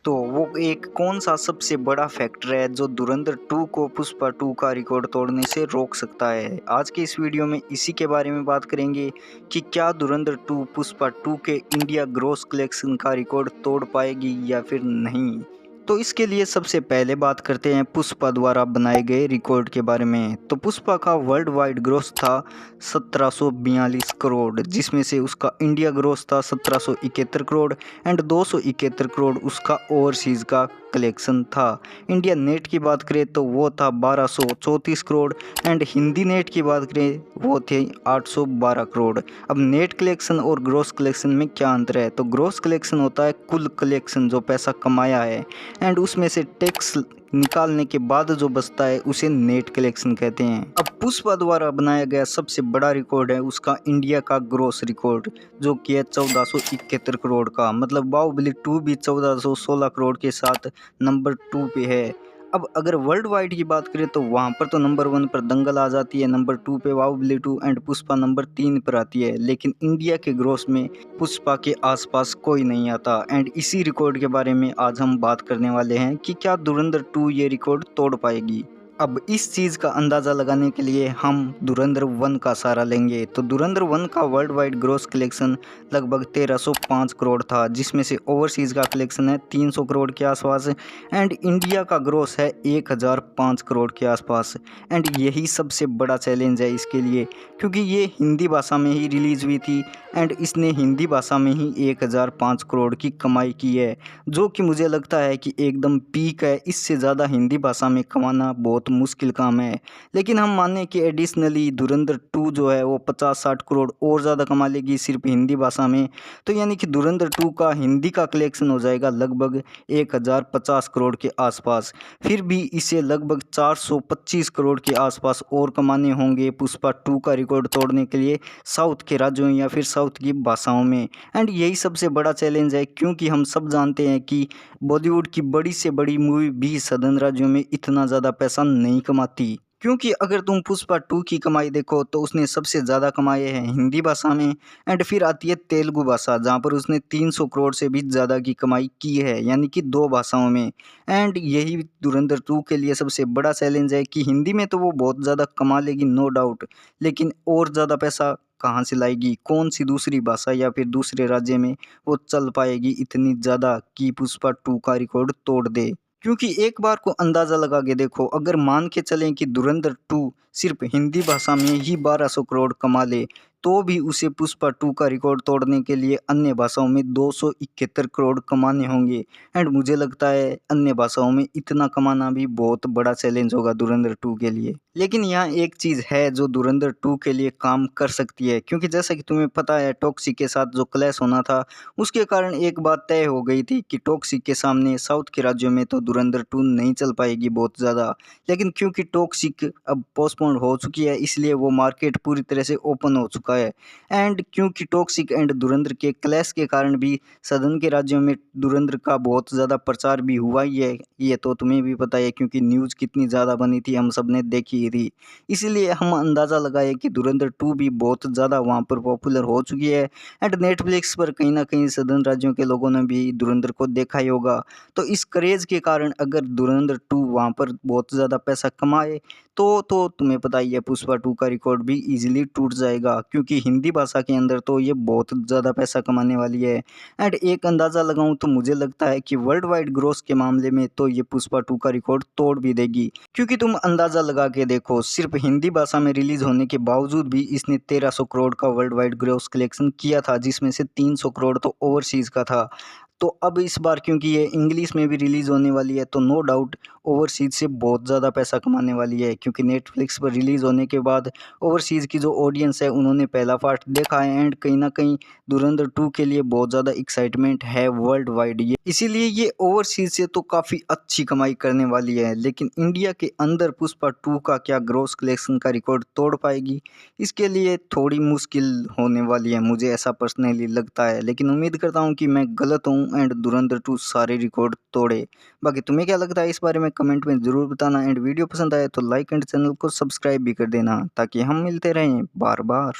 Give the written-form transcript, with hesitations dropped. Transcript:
तो वो एक कौन-सा सबसे बड़ा फैक्टर है जो धुरंधर 2 को पुष्पा 2 का रिकॉर्ड तोड़ने से रोक सकता है? आज के इस वीडियो में इसी के बारे में बात करेंगे कि क्या धुरंधर 2 पुष्पा 2 के इंडिया ग्रॉस कलेक्शन का रिकॉर्ड तोड़ पाएगी या फिर नहीं? तो इसके लिए सबसे पहले बात करते हैं पुष्पा द्वारा बनाए गए रिकॉर्ड के बारे में। तो पुष्पा का वर्ल्ड वाइड ग्रॉस था 1742 करोड़, जिसमें से उसका इंडिया ग्रॉस था 1771 करोड़ एंड 271 करोड़ उसका ओवरसीज़ का कलेक्शन था। इंडिया नेट की बात करें तो वो था 1234 करोड़ एंड हिंदी नेट की बात करें वो थे 812 करोड़। अब नेट कलेक्शन और ग्रॉस कलेक्शन में क्या अंतर है? तो ग्रॉस कलेक्शन होता है कुल कलेक्शन जो पैसा कमाया है एंड उसमें से टैक्स निकालने के बाद जो बचता है उसे नेट कलेक्शन कहते हैं। अब पुष्पा द्वारा बनाया गया सबसे बड़ा रिकॉर्ड है उसका इंडिया का ग्रॉस रिकॉर्ड, जो कि है 1471 करोड़ का। मतलब बाहुबली 2 भी 1416 करोड़ के साथ नंबर 2 पे है। अब अगर वर्ल्ड वाइड की बात करें तो वहाँ पर तो नंबर 1 पर दंगल आ जाती है, नंबर 2 पे बाहुबली 2 एंड पुष्पा नंबर 3 पर आती है। लेकिन इंडिया के ग्रॉस में पुष्पा के आसपास कोई नहीं आता एंड इसी रिकॉर्ड के बारे में आज हम बात करने वाले हैं कि क्या धुरंधर 2 ये रिकॉर्ड तोड़ पाएगी। अब इस चीज़ का अंदाज़ा लगाने के लिए हम धुरंधर 1 का सहारा लेंगे। तो धुरंधर 1 का वर्ल्ड वाइड ग्रॉस कलेक्शन लगभग 1305 करोड़ था, जिसमें से ओवरसीज़ का कलेक्शन है 300 करोड़ के आसपास एंड इंडिया का ग्रॉस है 1005 करोड़ के आसपास। एंड यही सबसे बड़ा चैलेंज है इसके लिए, क्योंकि ये हिंदी भाषा में ही रिलीज़ हुई थी एंड इसने हिंदी भाषा में ही 1005 करोड़ की कमाई की है, जो कि मुझे लगता है कि एकदम पीक है। इससे ज़्यादा हिंदी भाषा में कमाना बहुत मुश्किल काम है। लेकिन हम माने कि एडिशनली धुरंधर 2 जो है वो 50-60 करोड़ और ज़्यादा कमा लेगी सिर्फ हिंदी भाषा में, तो यानी कि धुरंधर 2 का हिंदी का कलेक्शन हो जाएगा लगभग 1050 करोड़ के आसपास। फिर भी इसे लगभग 425 करोड़ के आसपास और कमाने होंगे पुष्पा 2 का रिकॉर्ड तोड़ने के लिए साउथ के राज्यों या फिर साउथ की भाषाओं में। एंड यही सबसे बड़ा चैलेंज है, क्योंकि हम सब जानते हैं कि बॉलीवुड की बड़ी से बड़ी मूवी भी सदर्न राज्यों में इतना ज़्यादा पैसा नहीं कमाती। क्योंकि अगर तुम पुष्पा 2 की कमाई देखो तो उसने सबसे ज़्यादा कमाए हैं हिंदी भाषा में एंड फिर आती है तेलुगु भाषा, जहाँ पर उसने 300 करोड़ से भी ज़्यादा की कमाई की है, यानी कि 2 भाषाओं में। एंड यही धुरंधर 2 के लिए सबसे बड़ा चैलेंज है कि हिंदी में तो वो बहुत ज़्यादा कमा लेगी नो डाउट, लेकिन और ज़्यादा पैसा कहाँ से लाएगी? कौन सी दूसरी भाषा या फिर दूसरे राज्य में वो चल पाएगी इतनी ज़्यादा कि पुष्पा 2 का रिकॉर्ड तोड़ दे? क्योंकि एक बार को अंदाज़ा लगा के देखो, अगर मान के चलें कि धुरंधर 2 सिर्फ हिंदी भाषा में ही 1200 करोड़ कमा ले, तो भी उसे पुष्पा 2 का रिकॉर्ड तोड़ने के लिए अन्य भाषाओं में 271 करोड़ कमाने होंगे एंड मुझे लगता है अन्य भाषाओं में इतना कमाना भी बहुत बड़ा चैलेंज होगा धुरंधर 2 के लिए। लेकिन यहाँ एक चीज़ है जो धुरंधर 2 के लिए काम कर सकती है, क्योंकि जैसा कि तुम्हें पता है टॉक्सिक के साथ जो क्लैश होना था, उसके कारण एक बात तय हो गई थी कि टॉक्सिक के सामने साउथ के राज्यों में तो धुरंधर 2 नहीं चल पाएगी बहुत ज़्यादा। लेकिन क्योंकि टॉक्सिक अब पोस्टपोन हो चुकी है, इसलिए वो मार्केट पूरी तरह से ओपन हो चुका है। एंड क्योंकि टॉक्सिक एंड धुरंधर के क्लैश के कारण भी सदन के राज्यों में धुरंधर का बहुत ज़्यादा प्रचार भी हुआ ही है, ये तो तुम्हें भी पता है, क्योंकि न्यूज़ कितनी ज़्यादा बनी थी हम सब ने देखी ही थी। इसीलिए हम अंदाज़ा लगाए कि धुरंधर 2 भी बहुत ज़्यादा वहाँ पर पॉपुलर हो चुकी है एंड नेटफ्लिक्स पर कहीं न कहीं सदर्न राज्यों के लोगों ने भी धुरंधर को देखा ही होगा। तो इस क्रेज़ के कारण अगर धुरंधर 2 वहाँ पर बहुत ज़्यादा पैसा कमाए, तो तुम्हें पता ही है पुष्पा 2 का रिकॉर्ड भी ईज़िली टूट जाएगा, क्योंकि हिंदी भाषा के अंदर तो ये बहुत ज़्यादा पैसा कमाने वाली है। एंड एक अंदाज़ा लगाऊँ तो मुझे लगता है कि वर्ल्ड वाइड ग्रॉस के मामले में तो ये पुष्पा 2 का रिकॉर्ड तोड़ भी देगी। क्योंकि तुम अंदाज़ा लगा के देखो, सिर्फ हिंदी भाषा में रिलीज़ होने के बावजूद भी इसने 1300 करोड़ का वर्ल्ड वाइड ग्रॉस कलेक्शन किया था, जिसमें से 300 करोड़ तो ओवरसीज़ का था। तो अब इस बार क्योंकि ये इंग्लिश में भी रिलीज़ होने वाली है, तो नो डाउट ओवरसीज़ से बहुत ज़्यादा पैसा कमाने वाली है, क्योंकि नेटफ्लिक्स पर रिलीज़ होने के बाद ओवरसीज़ की जो ऑडियंस है उन्होंने पहला पार्ट देखा है एंड कहीं न कहीं धुरंधर 2 के लिए बहुत ज़्यादा एक्साइटमेंट है वर्ल्ड वाइड ये। इसीलिए ये ओवरसीज़ से तो काफ़ी अच्छी कमाई करने वाली है, लेकिन इंडिया के अंदर पुष्पा 2 का क्या ग्रॉस कलेक्शन का रिकॉर्ड तोड़ पाएगी? इसके लिए थोड़ी मुश्किल होने वाली है, मुझे ऐसा पर्सनली लगता है। लेकिन उम्मीद करता हूँ कि मैं गलत हूँ एंड धुरंधर 2 सारे रिकॉर्ड तोड़े। बाकी तुम्हें क्या लगता है इस बारे में कमेंट में ज़रूर बताना एंड वीडियो पसंद आए तो लाइक एंड चैनल को सब्सक्राइब भी कर देना, ताकि हम मिलते रहें बार-बार।